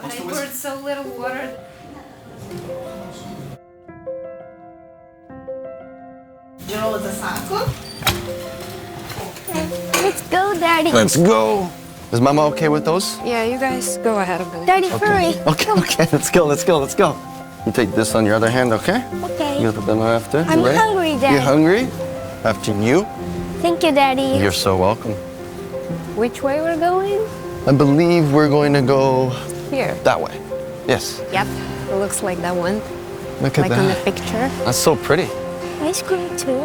I poured so little water. Draw the circle. Let's go, Daddy. Let's go. Is Mama okay with those? Yeah, you guys go ahead of it. Daddy, hurry. Okay, let's go. You take this on your other hand, okay? Okay. You put them after. I'm You ready? hungry, Daddy. You hungry? After you. Thank you, Daddy. You're so welcome. Which way we're going? I believe we're going to go Here. that way. Yes. Yep. It looks like that one. Look at Like that. on the picture. That's so pretty. Ice cream too?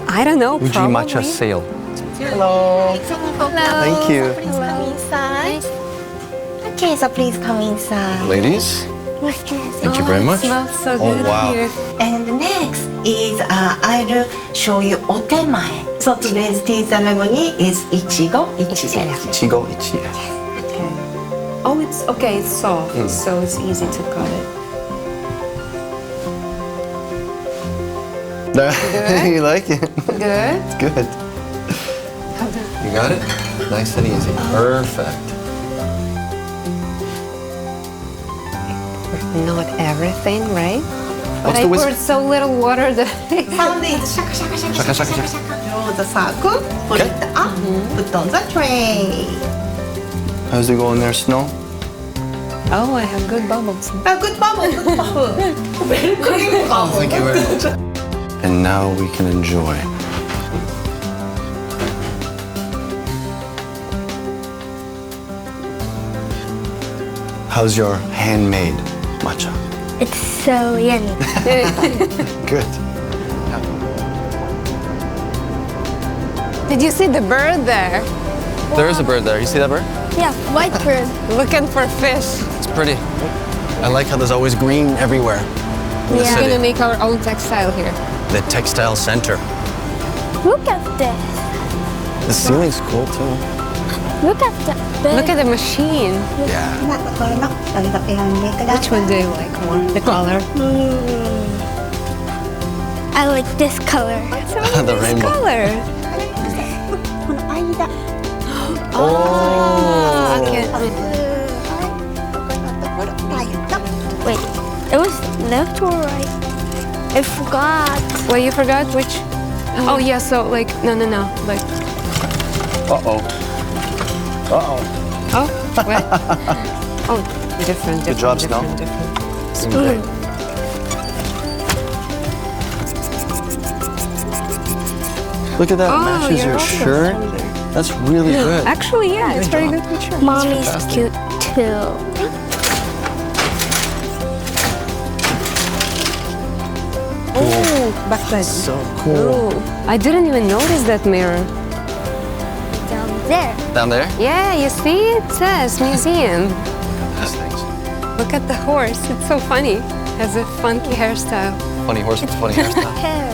I don't know, Uji probably. matcha sale. Hello. Thank you. Please come inside. Okay, so please come inside. Ladies, thank you very much. It smells so Oh, good wow. here. And next is I'll show you otemae. So today's tea ceremony is ichigo ichi. Ichigo ichi. Oh, it's okay. It's soft, so it's easy to cut it. You like it? Good. Good. You got it? Nice and easy. Perfect. Not everything, right? What's But the I whisk? poured so little water that Sound is shaka shaka shaka shaka shaka shaka. Draw the circle. Put Okay. it up. Put on the tray. How's it going there, Snow? Oh, I have good bubbles. Good bubble. Good bubble. Very clean bubble. Thank you very much. And now we can enjoy. How's your handmade matcha? It's so yummy. Good. Did you see the bird there? There is a bird there. You see that bird? Yeah, white bird. Looking for fish. It's pretty. I like how there's always green everywhere in the We're city. gonna make our own textile here. The Textile Center. Look at this. The ceiling's cool too. Look at the bed. Look at the machine. Yeah. Which one do you like more? The color? I like this color. The rainbow. Color. Oh. Okay. Wait, it was left or right? I forgot. Well, you forgot which? Oh yeah. So like no. Like Uh-oh. Uh-oh. oh what? Oh, different. Good job, Snow. Different. Look at that. Oh, Matches you're your also shirt. shoulder. That's really good. Actually, yeah, it's very job. good picture. Mommy's fantastic. cute too. Oh, back then. So cool. Oh, I didn't even notice that mirror. Down there. Down there? Yeah, you see, it says museum. These things. Look at the horse. It's so funny. Has a funky hairstyle. Funny horse with funny hairstyle. Hair.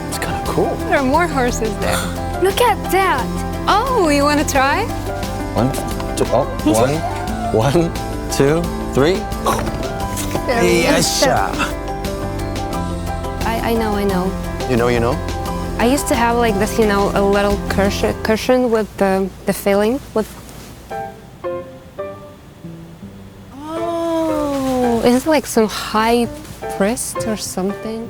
It's kind of cool. There are more horses there. Look at that. Oh, you want to try? 1, 2, oh, 1, 2, 3. Yes. I know. You know? I used to have like this, a little cushion with the filling with. Oh, is it like some high pressed or something?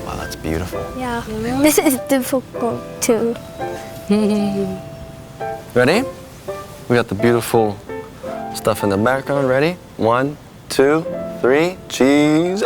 Wow, that's beautiful. Yeah. This is difficult too. Ready? We got the beautiful stuff in the background. Ready? 1, 2, 3. Cheese.